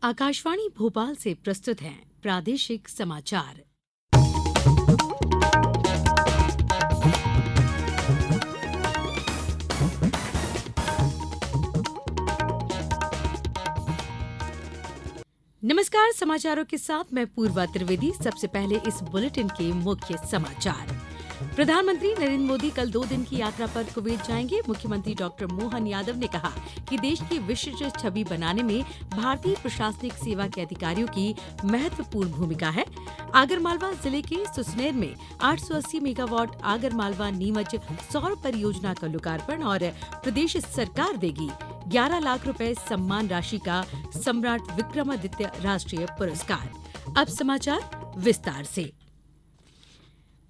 आकाशवाणी भोपाल से प्रस्तुत हैं प्रादेशिक समाचार। नमस्कार, समाचारों के साथ मैं पूर्वा त्रिवेदी। सबसे पहले इस बुलेटिन के मुख्य समाचार। प्रधानमंत्री नरेंद्र मोदी कल 2 दिन की यात्रा पर कुवैत जाएंगे। मुख्यमंत्री डॉक्टर मोहन यादव ने कहा कि देश की विशिष्ट छवि बनाने में भारतीय प्रशासनिक सेवा के अधिकारियों की महत्वपूर्ण भूमिका है। आगरमालवा जिले के सुसनेर में 880 मेगावाट आगरमालवा नीमच सौर परियोजना का लोकार्पण और प्रदेश सरकार देगी 11 लाख रुपए सम्मान राशि का सम्राट विक्रमादित्य राष्ट्रीय पुरस्कार। अब समाचार विस्तार से।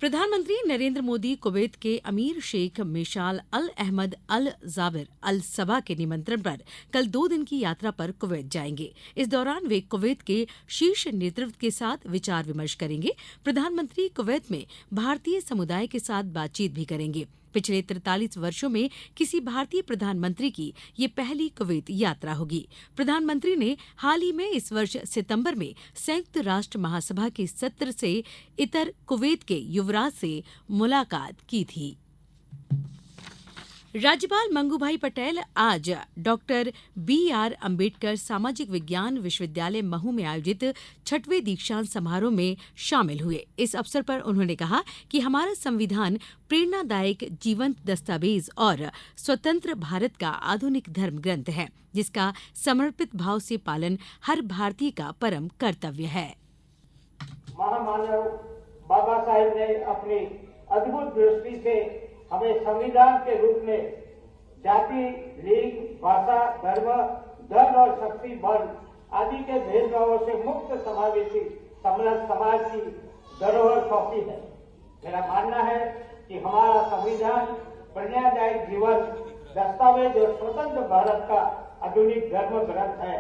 प्रधानमंत्री नरेंद्र मोदी कुवैत के अमीर शेख मिशाल अल अहमद अल जाबिर अल सबा के निमंत्रण पर कल 2 दिन की यात्रा पर कुवैत जाएंगे। इस दौरान वे कुवैत के शीर्ष नेतृत्व के साथ विचार विमर्श करेंगे। प्रधानमंत्री कुवैत में भारतीय समुदाय के साथ बातचीत भी करेंगे। पिछले 43 वर्षों में किसी भारतीय प्रधानमंत्री की ये पहली कुवैत यात्रा होगी। प्रधानमंत्री ने हाल ही में इस वर्ष सितंबर में संयुक्त राष्ट्र महासभा के सत्र से इतर कुवैत के युवराज से मुलाकात की थी। राज्यपाल मंगूभाई पटेल आज डॉक्टर बी.आर. अम्बेडकर सामाजिक विज्ञान विश्वविद्यालय महू में आयोजित 6वें दीक्षांत समारोह में शामिल हुए। इस अवसर पर उन्होंने कहा कि हमारा संविधान प्रेरणादायक जीवंत दस्तावेज और स्वतंत्र भारत का आधुनिक धर्म ग्रंथ है, जिसका समर्पित भाव से पालन हर भारतीय का परम कर्तव्य है। महामानव बाबा साहेब ने अपनी अद्भुत दृष्टि से हमें संविधान के रूप में जाति, लिंग, भाषा, धर्म, धन और शक्ति, बल आदि के भेदभावों से मुक्त समावेशी समृद्ध समाज की धरोहर सौंपी है। मेरा मानना है कि हमारा संविधान प्रेरणादायक जीवन दस्तावेज और स्वतंत्र भारत का आधुनिक धर्म ग्रंथ है।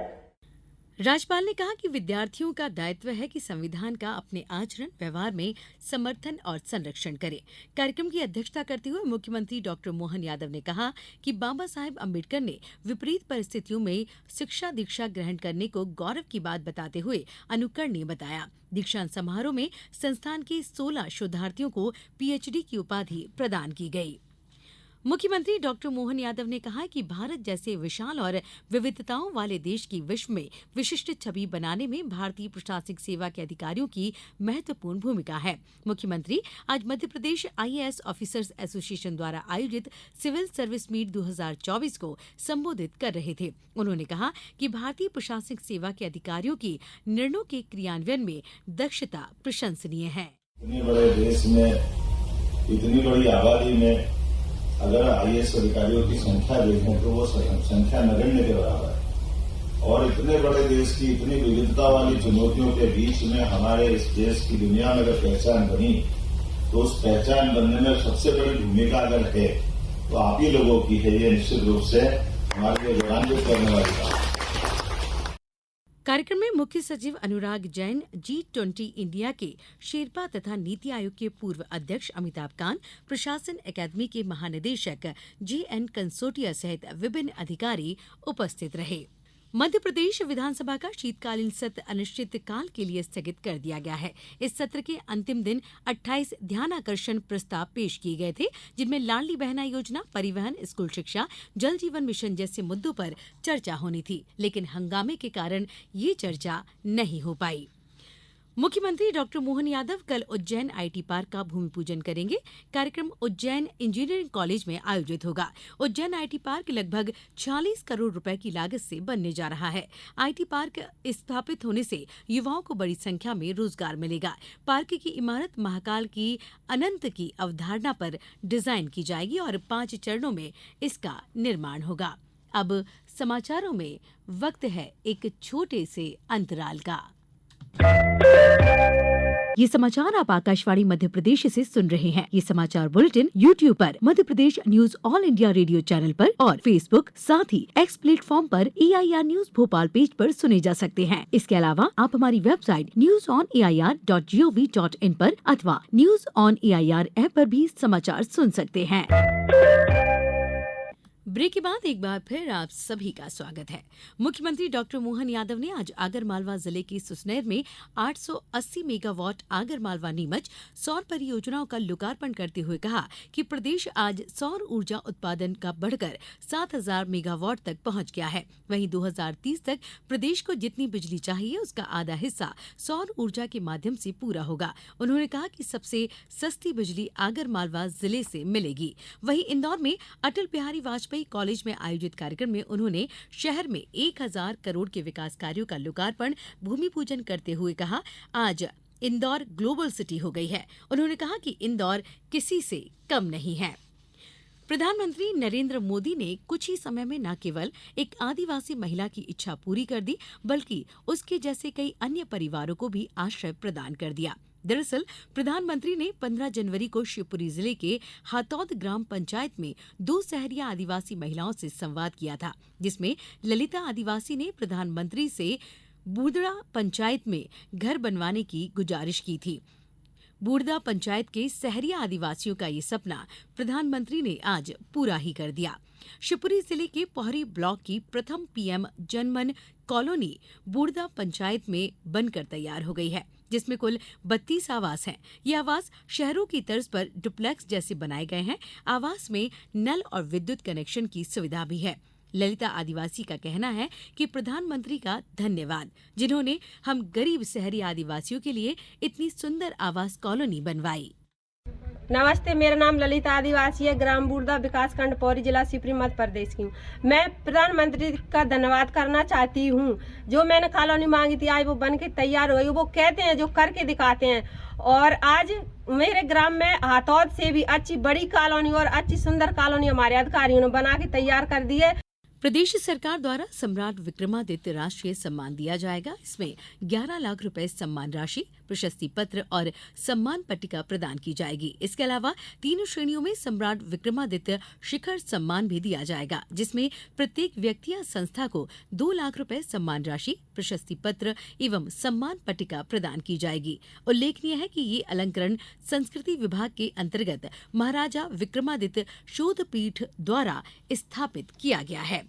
राज्यपाल ने कहा कि विद्यार्थियों का दायित्व है कि संविधान का अपने आचरण व्यवहार में समर्थन और संरक्षण करें। कार्यक्रम की अध्यक्षता करते हुए मुख्यमंत्री डॉक्टर मोहन यादव ने कहा कि बाबा साहेब अम्बेडकर ने विपरीत परिस्थितियों में शिक्षा दीक्षा ग्रहण करने को गौरव की बात बताते हुए अनुकरणीय बताया। दीक्षांत समारोह में संस्थान के 16 शोधार्थियों को पीएचडी की उपाधि प्रदान की गई। मुख्यमंत्री डॉक्टर मोहन यादव ने कहा कि भारत जैसे विशाल और विविधताओं वाले देश की विश्व में विशिष्ट छवि बनाने में भारतीय प्रशासनिक सेवा के अधिकारियों की महत्वपूर्ण भूमिका है। मुख्यमंत्री आज मध्यप्रदेश आईएएस ऑफिसर्स एसोसिएशन द्वारा आयोजित सिविल सर्विस मीट 2024 को संबोधित कर रहे थे। उन्होंने कहा कि भारतीय प्रशासनिक सेवा के अधिकारियों की निर्णयों के क्रियान्वयन में दक्षता प्रशंसनीय है। इतने बड़े देश में, इतनी बड़ी आबादी में अगर आईएएस अधिकारियों की संख्या देखें तो वो संख्या नगण्य के बराबर है। और इतने बड़े देश की इतनी विविधता वाली चुनौतियों के बीच में हमारे इस देश की दुनिया में अगर पहचान बनी तो उस पहचान बनने में सबसे बड़ी भूमिका अगर है तो आप ही लोगों की है। ये निश्चित रूप से हमारे लिए गौरवान्वित करने वाली बात है। कार्यक्रम में मुख्य सचिव अनुराग जैन, G20 इंडिया के शेरपा तथा नीति आयोग के पूर्व अध्यक्ष अमिताभ कांत, प्रशासन अकादमी के महानिदेशक JN कंसोटिया सहित विभिन्न अधिकारी उपस्थित रहे। मध्य प्रदेश विधानसभा का शीतकालीन सत्र अनिश्चितकाल के लिए स्थगित कर दिया गया है। इस सत्र के अंतिम दिन 28 ध्यानाकर्षण प्रस्ताव पेश किए गए थे, जिनमें लाडली बहना योजना, परिवहन, स्कूल शिक्षा, जल जीवन मिशन जैसे मुद्दों पर चर्चा होनी थी, लेकिन हंगामे के कारण ये चर्चा नहीं हो पाई। मुख्यमंत्री डॉक्टर मोहन यादव कल उज्जैन आईटी पार्क का भूमि पूजन करेंगे। कार्यक्रम उज्जैन इंजीनियरिंग कॉलेज में आयोजित होगा। उज्जैन आईटी पार्क लगभग 46 करोड़ रुपए की लागत से बनने जा रहा है। आईटी पार्क स्थापित होने से युवाओं को बड़ी संख्या में रोजगार मिलेगा। पार्क की इमारत महाकाल की अनंत की अवधारणा पर डिजाइन की जाएगी और 5 चरणों में इसका निर्माण होगा। अब समाचारों में वक्त है एक छोटे से अंतराल का। ये समाचार आप आकाशवाणी मध्य प्रदेश से सुन रहे हैं। ये समाचार बुलेटिन YouTube पर Madhya Pradesh news All India Radio channel पर और फेसबुक साथ ही एक्स प्लेटफॉर्म पर AIR न्यूज भोपाल पेज पर सुने जा सकते हैं। इसके अलावा आप हमारी वेबसाइट newsonair.gov.in पर अथवा न्यूज ऑन AIR ऐप पर भी समाचार सुन सकते हैं। ब्रेक के बाद एक बार फिर आप सभी का स्वागत है। मुख्यमंत्री डॉक्टर मोहन यादव ने आज आगरमालवा जिले के सुसनेर में 880 मेगावाट आगरमालवा नीमच सौर परियोजनाओं का लोकार्पण करते हुए कहा कि प्रदेश आज सौर ऊर्जा उत्पादन का बढ़कर 7000 मेगावाट तक पहुंच गया है। वहीं 2030 तक प्रदेश को जितनी बिजली चाहिए उसका आधा हिस्सा सौर ऊर्जा के माध्यम से पूरा होगा। उन्होंने कहा कि सबसे सस्ती बिजली आगरमालवा जिले से मिलेगी। वहीं इंदौर में अटल बिहारी वाजपेयी कॉलेज में आयोजित कार्यक्रम में उन्होंने शहर में 1000 करोड़ के विकास कार्यों का लोकार्पण भूमि पूजन करते हुए कहा, आज इंदौर ग्लोबल सिटी हो गई है। उन्होंने कहा कि इंदौर किसी से कम नहीं है। प्रधानमंत्री नरेंद्र मोदी ने कुछ ही समय में न केवल एक आदिवासी महिला की इच्छा पूरी कर दी, बल्कि उसके जैसे कई अन्य परिवारों को भी आश्रय प्रदान कर दिया। दरअसल प्रधानमंत्री ने 15 जनवरी को शिवपुरी जिले के हातौद ग्राम पंचायत में 2 सहरिया आदिवासी महिलाओं से संवाद किया था, जिसमें ललिता आदिवासी ने प्रधानमंत्री से बूर्दड़ा पंचायत में घर बनवाने की गुजारिश की थी। बूर्दड़ा पंचायत के सहरिया आदिवासियों का ये सपना प्रधानमंत्री ने आज पूरा ही कर दिया। शिवपुरी जिले के पोहरी ब्लॉक की प्रथम पीएम जनमन कॉलोनी बूर्दड़ा पंचायत में बनकर तैयार हो गई है, जिसमें कुल 32 आवास हैं। ये आवास शहरों की तर्ज पर डुप्लेक्स जैसे बनाए गए हैं। आवास में नल और विद्युत कनेक्शन की सुविधा भी है। ललिता आदिवासी का कहना है कि प्रधानमंत्री का धन्यवाद, जिन्होंने हम गरीब शहरी आदिवासियों के लिए इतनी सुंदर आवास कॉलोनी बनवाई। नमस्ते, मेरा नाम ललिता आदिवासी है, ग्राम बूर्दड़ा विकासखंड पौरी, जिला शिवपुरी, मध्य प्रदेश की हूँ। मैं प्रधानमंत्री का धन्यवाद करना चाहती हूँ। जो मैंने कॉलोनी मांगी थी आज वो बन के तैयार हो गई। वो कहते हैं जो करके दिखाते हैं। और आज मेरे ग्राम में हातौद से भी अच्छी बड़ी कॉलोनी और अच्छी सुंदर कॉलोनी हमारे अधिकारियों ने बना के तैयार कर दी है। प्रदेश सरकार द्वारा सम्राट विक्रमादित्य राष्ट्रीय सम्मान दिया जाएगा। इसमें 11 लाख रुपए सम्मान राशि, प्रशस्ति पत्र और सम्मान पट्टिका प्रदान की जाएगी। इसके अलावा 3 श्रेणियों में सम्राट विक्रमादित्य शिखर सम्मान भी दिया जाएगा, जिसमें प्रत्येक व्यक्ति या संस्था को 2 लाख रुपए सम्मान राशि, प्रशस्ति पत्र एवं सम्मान पट्टिका प्रदान की जाएगी। उल्लेखनीय है कि ये अलंकरण संस्कृति विभाग के अंतर्गत महाराजा विक्रमादित्य शोध पीठ द्वारा स्थापित किया गया है।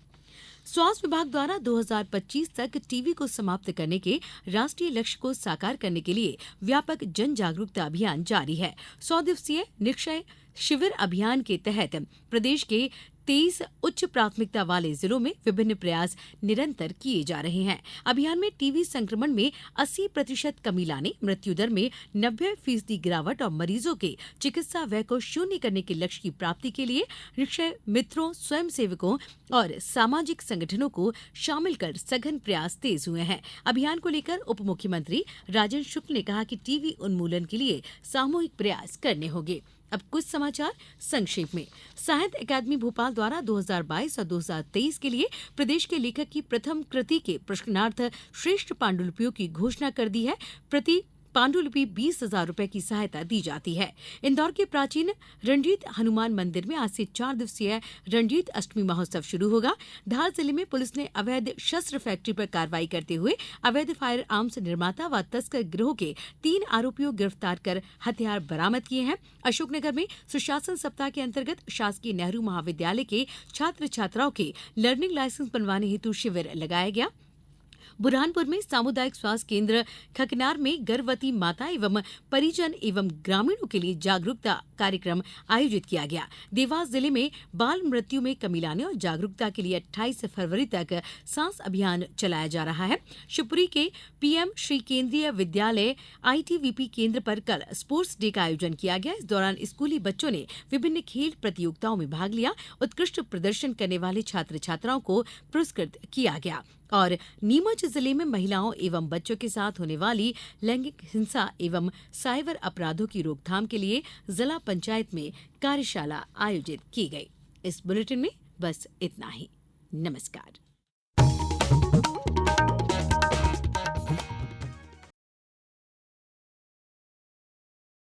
स्वास्थ्य विभाग द्वारा 2025 तक टीबी को समाप्त करने के राष्ट्रीय लक्ष्य को साकार करने के लिए व्यापक जन जागरूकता अभियान जारी है। 100 दिवसीय निक्षय शिविर अभियान के तहत प्रदेश के 23 उच्च प्राथमिकता वाले जिलों में विभिन्न प्रयास निरंतर किए जा रहे हैं। अभियान में टीबी संक्रमण में 80% कमी लाने, मृत्यु दर में 90% गिरावट और मरीजों के चिकित्सा व्यय को शून्य करने के लक्ष्य की प्राप्ति के लिए निक्षय मित्रों, स्वयंसेवकों और सामाजिक संगठनों को शामिल कर सघन प्रयास तेज हुए हैं। अभियान को लेकर उप मुख्यमंत्री राजेंद्र शुक्ल ने कहा कि टीबी उन्मूलन के लिए सामूहिक प्रयास करने होंगे। अब कुछ समाचार संक्षेप में। साहित्य अकादमी भोपाल द्वारा 2022 और 2023 के लिए प्रदेश के लेखक की प्रथम कृति के प्रश्नार्थ श्रेष्ठ पांडुलिपियों की घोषणा कर दी है। प्रति पांडुलिपि 20,000 रुपए की सहायता दी जाती है। इंदौर के प्राचीन रणजीत हनुमान मंदिर में आज से 4 दिवसीय रणजीत अष्टमी महोत्सव शुरू होगा। धार जिले में पुलिस ने अवैध शस्त्र फैक्ट्री पर कार्रवाई करते हुए अवैध फायर आर्म्स निर्माता व तस्कर गिरोह के 3 आरोपियों गिरफ्तार कर हथियार बरामद किए हैं। अशोकनगर में सुशासन सप्ताह के अंतर्गत शासकीय नेहरू महाविद्यालय के छात्र छात्राओं के लर्निंग लाइसेंस बनवाने हेतु शिविर लगाया गया। बुरहानपुर में सामुदायिक स्वास्थ्य केंद्र खकनार में गर्भवती माता एवं परिजन एवं ग्रामीणों के लिए जागरूकता कार्यक्रम आयोजित किया गया। देवास जिले में बाल मृत्यु में कमी लाने और जागरूकता के लिए 28 फरवरी तक सांस अभियान चलाया जा रहा है। शिवपुरी के पीएम श्री केंद्रीय विद्यालय ITVP केंद्र पर कल स्पोर्ट्स डे का आयोजन किया गया। इस दौरान स्कूली बच्चों ने विभिन्न खेल प्रतियोगिताओं में भाग लिया। उत्कृष्ट प्रदर्शन करने वाले छात्र छात्राओं को पुरस्कृत किया गया। और नीमच जिले में महिलाओं एवं बच्चों के साथ होने वाली लैंगिक हिंसा एवं साइबर अपराधों की रोकथाम के लिए जिला पंचायत में कार्यशाला आयोजित की गई। इस बुलेटिन में बस इतना ही। नमस्कार।